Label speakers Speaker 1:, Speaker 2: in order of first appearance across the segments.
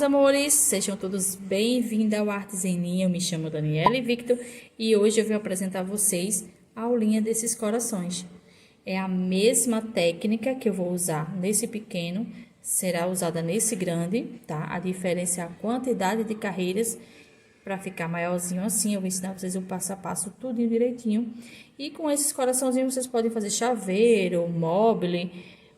Speaker 1: meus amores, sejam todos bem-vindos ao Artes em Linha. Eu me chamo Daniele Victor e hoje eu vou apresentar a vocês a aulinha desses corações. É a mesma técnica que eu vou usar nesse pequeno, será usada nesse grande, tá? A diferença é a quantidade de carreiras. Para ficar maiorzinho assim, eu vou ensinar vocês o passo a passo, tudo direitinho. E com esses coraçãozinhos, vocês podem fazer chaveiro, mobile,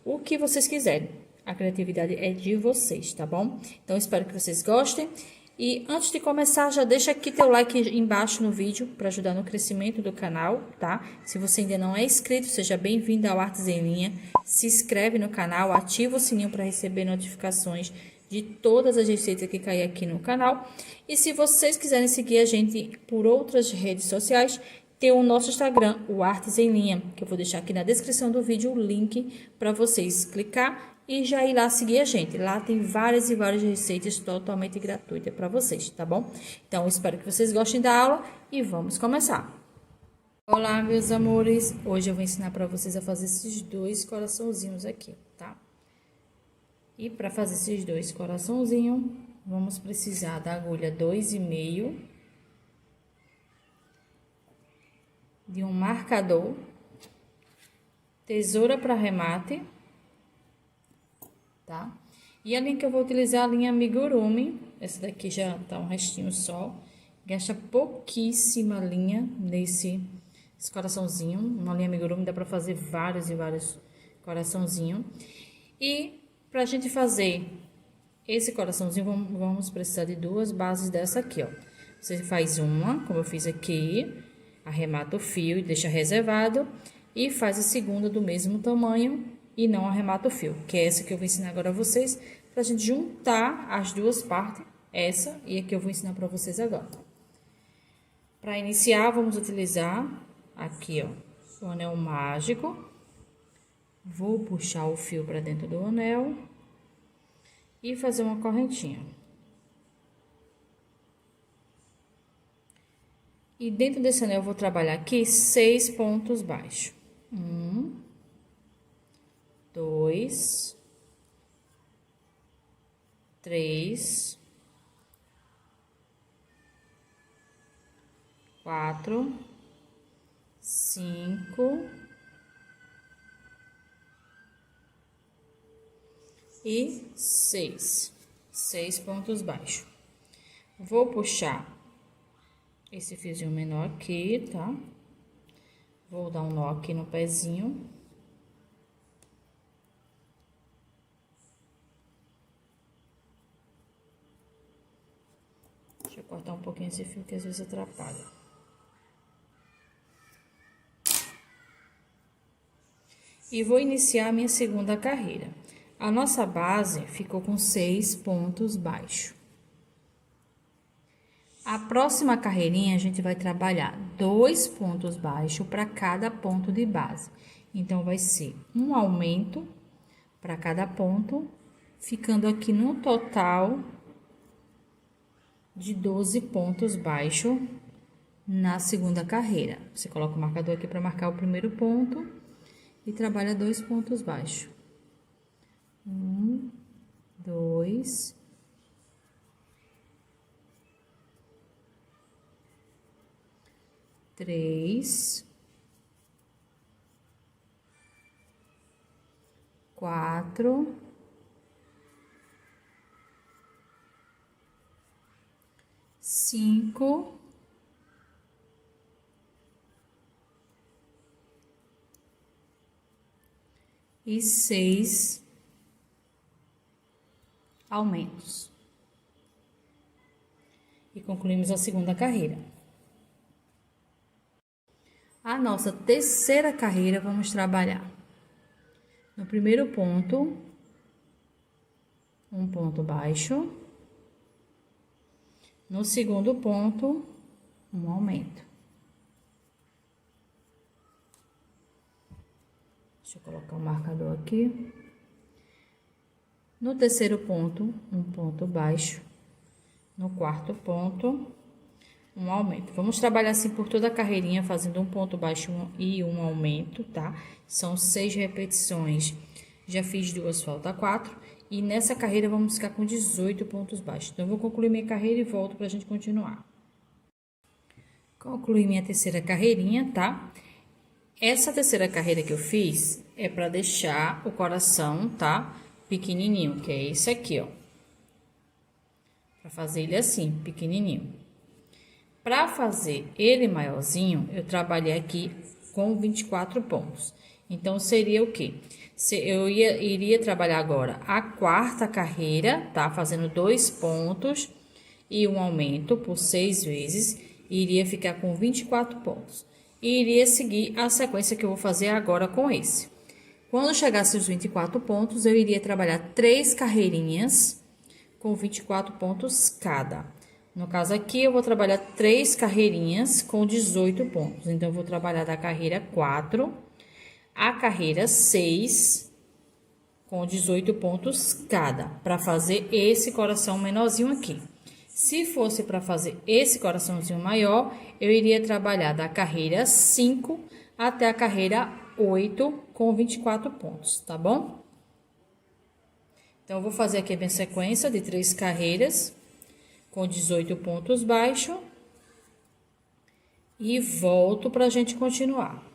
Speaker 1: o que vocês quiserem. A criatividade é de vocês, tá bom? Então, espero que vocês gostem. E antes de começar, já deixa aqui teu like embaixo no vídeo para ajudar no crescimento do canal, tá? Se você ainda não é inscrito, seja bem-vindo ao Artes em Linha. Se inscreve no canal, ativa o sininho para receber notificações de todas as receitas que caem aqui no canal. E se vocês quiserem seguir a gente por outras redes sociais, tem o nosso Instagram, o Artes em Linha, que eu vou deixar aqui na descrição do vídeo o link para vocês clicar e já ir lá seguir a gente. Lá tem várias e várias receitas totalmente gratuitas para vocês, tá bom? Então, eu espero que vocês gostem da aula e vamos começar. Olá, meus amores! Hoje eu vou ensinar para vocês a fazer esses dois coraçãozinhos aqui, tá? E para fazer esses dois coraçãozinhos, vamos precisar da agulha 2,5, de um marcador, tesoura para remate, tá? E a linha que eu vou utilizar é a linha amigurumi. Essa daqui já tá um restinho só. Gasta pouquíssima linha nesse coraçãozinho. Uma linha amigurumi dá para fazer vários e vários coraçãozinhos. E pra gente fazer esse coraçãozinho, vamos precisar de duas bases dessa aqui, ó. Você faz uma, como eu fiz aqui, arremata o fio e deixa reservado. E faz a segunda do mesmo tamanho e não arremata o fio, que é essa que eu vou ensinar agora a vocês, pra gente juntar as duas partes, essa e a que eu vou ensinar pra vocês agora. Para iniciar, vamos utilizar aqui, ó, o anel mágico. Vou puxar o fio para dentro do anel e fazer uma correntinha. E dentro desse anel eu vou trabalhar aqui 6 pontos baixos. 1, 2, 3, 4, 5 e 6 pontos baixos. Vou puxar esse fiozinho menor aqui, tá? Vou dar um nó aqui no pezinho. Deixa eu cortar um pouquinho esse fio que às vezes atrapalha. E vou iniciar a minha segunda carreira. A nossa base ficou com 6 pontos baixos. A próxima carreirinha, a gente vai trabalhar 2 pontos baixos para cada ponto de base. Então, vai ser um aumento para cada ponto, ficando aqui no total de 12 pontos baixos na segunda carreira. Você coloca o marcador aqui para marcar o primeiro ponto e trabalha 2 pontos baixos. 1, 2, 3, 4, 5 e 6 aumentos. E concluímos a segunda carreira. A nossa terceira carreira, vamos trabalhar no primeiro ponto, um ponto baixo. No segundo ponto, um aumento. Deixa eu colocar o marcador aqui. No terceiro ponto, um ponto baixo. No quarto ponto, um aumento. Vamos trabalhar assim por toda a carreirinha, fazendo um ponto baixo e um aumento, tá? São 6 repetições. Já fiz 2, falta 4. E nessa carreira vamos ficar com 18 pontos baixos. Então, eu vou concluir minha carreira e volto pra gente continuar. Concluí minha terceira carreirinha, tá? Essa terceira carreira que eu fiz é para deixar o coração, tá? Pequenininho, que é esse aqui, ó. Para fazer ele assim, pequenininho. Para fazer ele maiorzinho, eu trabalhei aqui com 24 pontos. Então, seria o quê? Eu iria trabalhar agora a quarta carreira, tá? Fazendo 2 pontos e um aumento por 6 vezes. Iria ficar com 24 pontos. E iria seguir a sequência que eu vou fazer agora com esse. Quando chegasse os 24 pontos, eu iria trabalhar 3 carreirinhas com 24 pontos cada. No caso aqui, eu vou trabalhar 3 carreirinhas com 18 pontos. Então, eu vou trabalhar da carreira 4 a carreira 6 com 18 pontos cada, para fazer esse coração menorzinho aqui. Se fosse para fazer esse coraçãozinho maior, eu iria trabalhar da carreira 5 até a carreira 8 com 24 pontos, tá bom? Então, eu vou fazer aqui a minha sequência de 3 carreiras com 18 pontos baixos e volto para a gente continuar.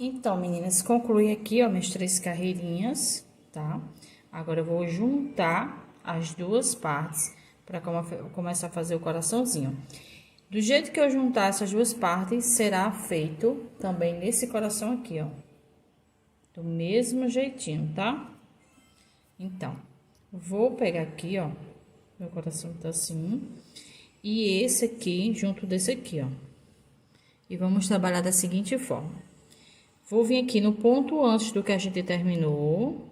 Speaker 1: Então, meninas, concluí aqui, ó, minhas 3 carreirinhas, tá? Agora, eu vou juntar as duas partes para começar a fazer o coraçãozinho. Do jeito que eu juntar essas duas partes, será feito também nesse coração aqui, ó. Do mesmo jeitinho, tá? Então, vou pegar aqui, ó. Meu coração tá assim. E esse aqui, junto desse aqui, ó. E vamos trabalhar da seguinte forma. Vou vir aqui no ponto antes do que a gente terminou.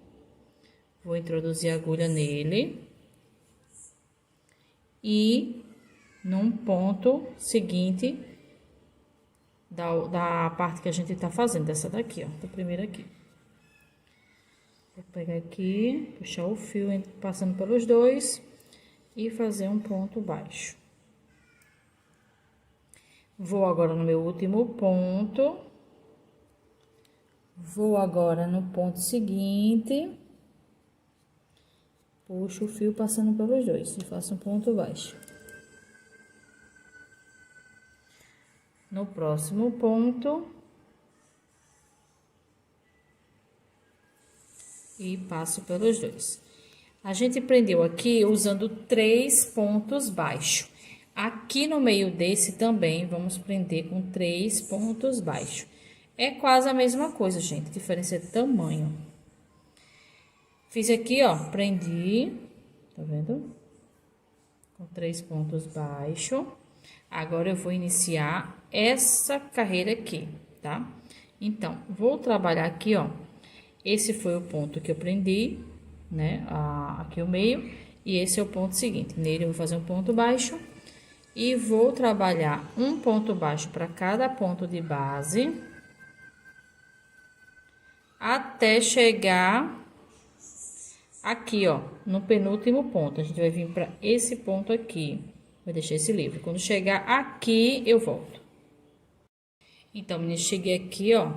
Speaker 1: Vou introduzir a agulha nele. E num ponto seguinte da parte que a gente tá fazendo, dessa daqui, ó, da primeira aqui. Vou pegar aqui, puxar o fio passando pelos dois e fazer um ponto baixo. Vou agora no meu último ponto. Vou agora no ponto seguinte. Puxo o fio passando pelos dois e faço um ponto baixo. No próximo ponto. E passo pelos dois. A gente prendeu aqui usando 3 pontos baixos. Aqui no meio desse também, vamos prender com 3 pontos baixos. É quase a mesma coisa, gente, a diferença é de tamanho. Fiz aqui, ó, prendi, tá vendo? Com 3 pontos baixos. Agora, eu vou iniciar essa carreira aqui, tá? Então, vou trabalhar aqui, ó. Esse foi o ponto que eu prendi, né? Aqui o meio. E esse é o ponto seguinte. Nele, eu vou fazer um ponto baixo. E vou trabalhar um ponto baixo para cada ponto de base. Até chegar aqui, ó, no penúltimo ponto. A gente vai vir para esse ponto aqui. Vou deixar esse livre. Quando chegar aqui, eu volto. Então, meninas, cheguei aqui, ó.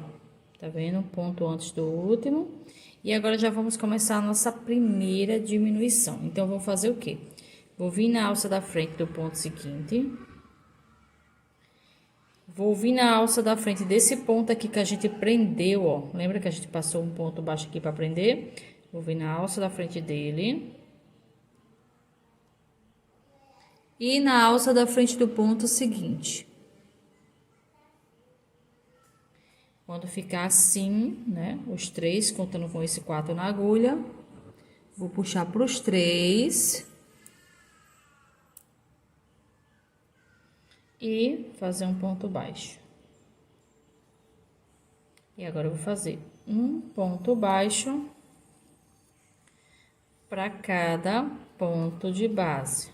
Speaker 1: Tá vendo? Um ponto antes do último. E agora, já vamos começar a nossa primeira diminuição. Então, vou fazer o quê? Vou vir na alça da frente do ponto seguinte. Vou vir na alça da frente desse ponto aqui que a gente prendeu, ó. Lembra que a gente passou um ponto baixo aqui para prender? Vou vir na alça da frente dele. E na alça da frente do ponto seguinte. Quando ficar assim, né? Os 3, contando com esse 4 na agulha. Vou puxar para os 3. E fazer um ponto baixo. E agora, eu vou fazer um ponto baixo para cada ponto de base.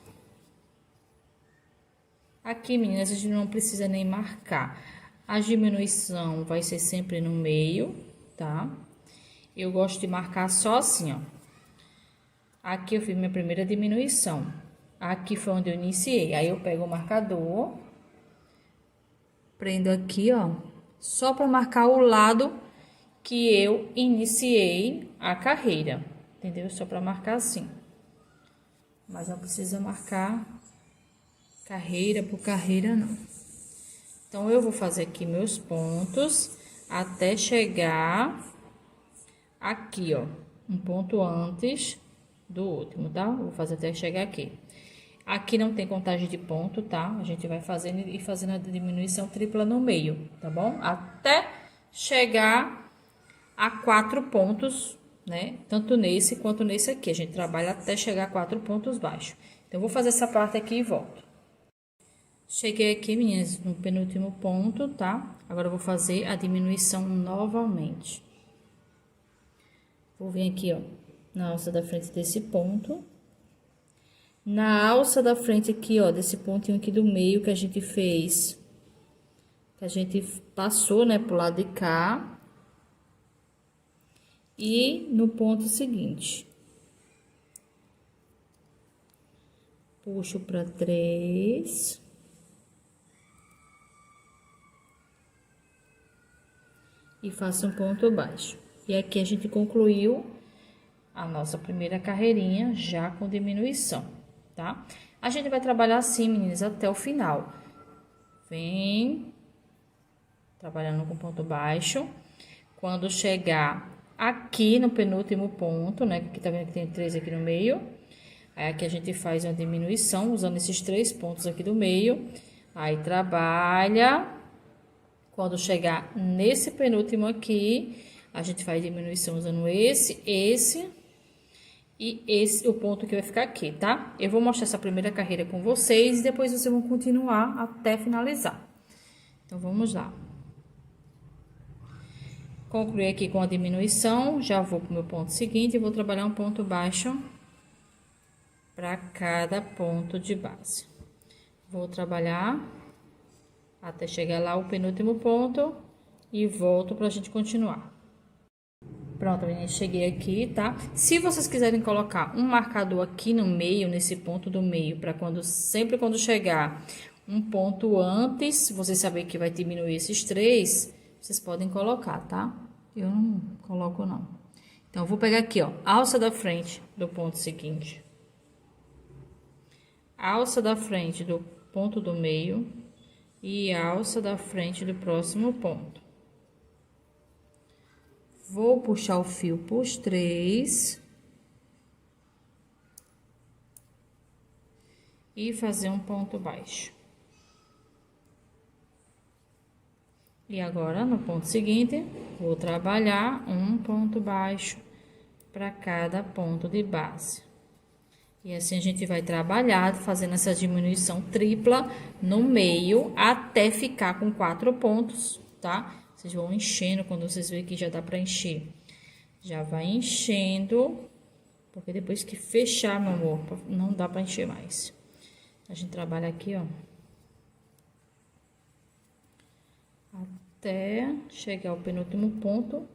Speaker 1: Aqui, meninas, a gente não precisa nem marcar. A diminuição vai ser sempre no meio, tá? Eu gosto de marcar só assim, ó. Aqui eu fiz minha primeira diminuição. Aqui foi onde eu iniciei. Aí, eu pego o marcador, prendo aqui, ó, só para marcar o lado que eu iniciei a carreira, entendeu? Só para marcar assim. Mas não precisa marcar carreira por carreira, não. Então, eu vou fazer aqui meus pontos até chegar aqui, ó. Um ponto antes do último, tá? Vou fazer até chegar aqui. Aqui não tem contagem de ponto, tá? A gente vai fazendo e fazendo a diminuição tripla no meio, tá bom? Até chegar a 4 pontos, né? Tanto nesse quanto nesse aqui. A gente trabalha até chegar a 4 pontos baixos. Então, eu vou fazer essa parte aqui e volto. Cheguei aqui, meninas, no penúltimo ponto, tá? Agora, eu vou fazer a diminuição novamente. Vou vir aqui, ó, na alça da frente desse ponto. Na alça da frente aqui, ó, desse pontinho aqui do meio que a gente fez, que a gente passou, né, pro lado de cá. E no ponto seguinte, puxo para 3. E faço um ponto baixo. E aqui a gente concluiu a nossa primeira carreirinha já com diminuição, tá? A gente vai trabalhar assim, meninas, até o final. Vem trabalhando com ponto baixo. Quando chegar aqui no penúltimo ponto, né? Que tá vendo que tem 3 aqui no meio. Aí aqui a gente faz uma diminuição usando esses 3 pontos aqui do meio. Aí trabalha. Quando chegar nesse penúltimo aqui, a gente faz diminuição usando esse e esse, o ponto que vai ficar aqui, tá? Eu vou mostrar essa primeira carreira com vocês e depois vocês vão continuar até finalizar. Então, vamos lá. Concluí aqui com a diminuição, já vou pro meu ponto seguinte e vou trabalhar um ponto baixo para cada ponto de base. Vou trabalhar até chegar lá o penúltimo ponto e volto pra gente continuar. Pronto, meninas, cheguei aqui, tá? Se vocês quiserem colocar um marcador aqui no meio, nesse ponto do meio, para sempre quando chegar um ponto antes, vocês saberem que vai diminuir esses 3, vocês podem colocar, tá? Eu não coloco, não. Então, eu vou pegar aqui, ó, alça da frente do ponto seguinte. Alça da frente do ponto do meio. E alça da frente do próximo ponto. Vou puxar o fio por 3. E fazer um ponto baixo. E agora, no ponto seguinte, vou trabalhar um ponto baixo para cada ponto de base. E assim a gente vai trabalhar, fazendo essa diminuição tripla no meio, até ficar com 4 pontos, tá? Vocês vão enchendo, quando vocês verem que já dá pra encher. Já vai enchendo, porque depois que fechar, meu amor, não dá pra encher mais. A gente trabalha aqui, ó. Até chegar ao penúltimo ponto.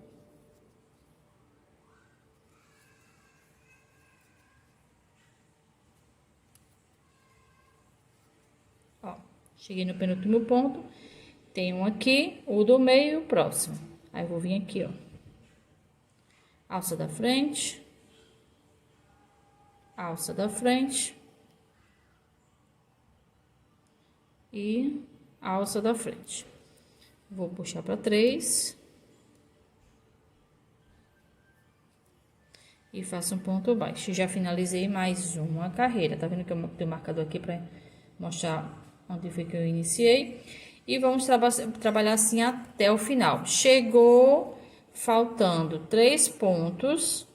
Speaker 1: Ó, cheguei no penúltimo ponto, tem um aqui, o do meio e o próximo. Aí, eu vou vir aqui, ó. Alça da frente. Alça da frente. E alça da frente. Vou puxar para 3. E faço um ponto baixo. Já finalizei mais uma carreira. Tá vendo que eu tenho marcador aqui para mostrar onde foi que eu iniciei. E vamos trabalhar assim até o final. Chegou faltando 3 pontos,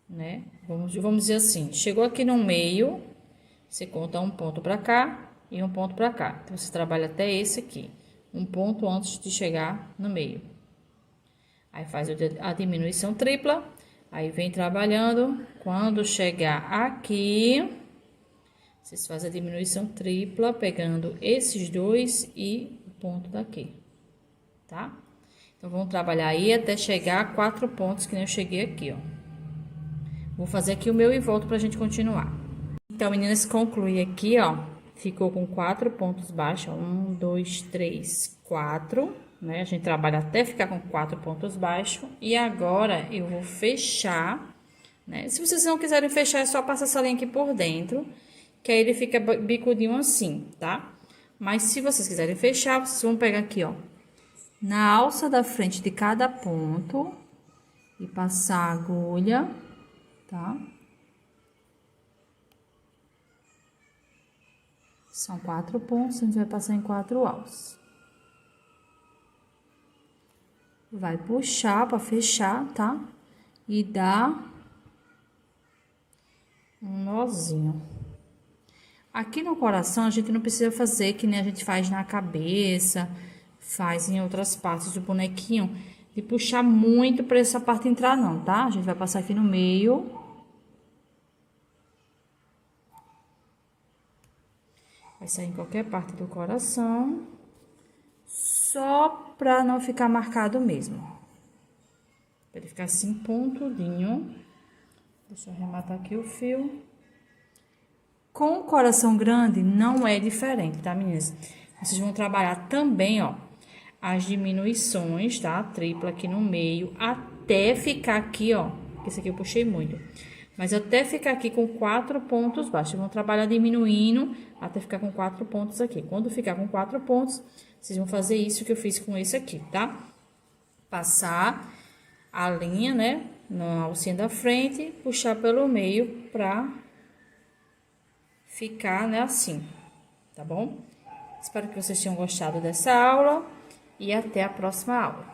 Speaker 1: né? Vamos dizer assim, chegou aqui no meio, você conta um ponto para cá e um ponto para cá. Então, você trabalha até esse aqui, um ponto antes de chegar no meio. Aí, faz a diminuição tripla, aí vem trabalhando. Quando chegar aqui, vocês fazem a diminuição tripla, pegando esses 2 e o ponto daqui, tá? Então, vamos trabalhar aí até chegar a 4 pontos, que nem eu cheguei aqui, ó. Vou fazer aqui o meu e volto pra gente continuar. Então, meninas, concluí aqui, ó. Ficou com 4 pontos baixos, ó. 1, 2, 3, 4, né? A gente trabalha até ficar com 4 pontos baixos. E agora eu vou fechar, né? Se vocês não quiserem fechar, é só passar essa linha aqui por dentro, que aí ele fica bicudinho assim, tá? Mas se vocês quiserem fechar, vocês vão pegar aqui, ó, na alça da frente de cada ponto e passar a agulha, tá? São 4 pontos, a gente vai passar em 4 alças. Vai puxar para fechar, tá? E dar um nozinho. Aqui no coração, a gente não precisa fazer que nem a gente faz na cabeça, faz em outras partes do bonequinho, de puxar muito para essa parte entrar não, tá? A gente vai passar aqui no meio. Vai sair em qualquer parte do coração, só para não ficar marcado mesmo. Para ele ficar assim, pontudinho. Deixa eu arrematar aqui o fio. Com o coração grande, não é diferente, tá, meninas? Vocês vão trabalhar também, ó, as diminuições, tá? Tripla aqui no meio, até ficar aqui, ó. Esse aqui eu puxei muito. Mas até ficar aqui com 4 pontos baixos. Vão trabalhar diminuindo até ficar com 4 pontos aqui. Quando ficar com 4 pontos, vocês vão fazer isso que eu fiz com esse aqui, tá? Passar a linha, né, na alcinha da frente, puxar pelo meio pra ficar, né, assim, tá bom? Espero que vocês tenham gostado dessa aula e até a próxima aula.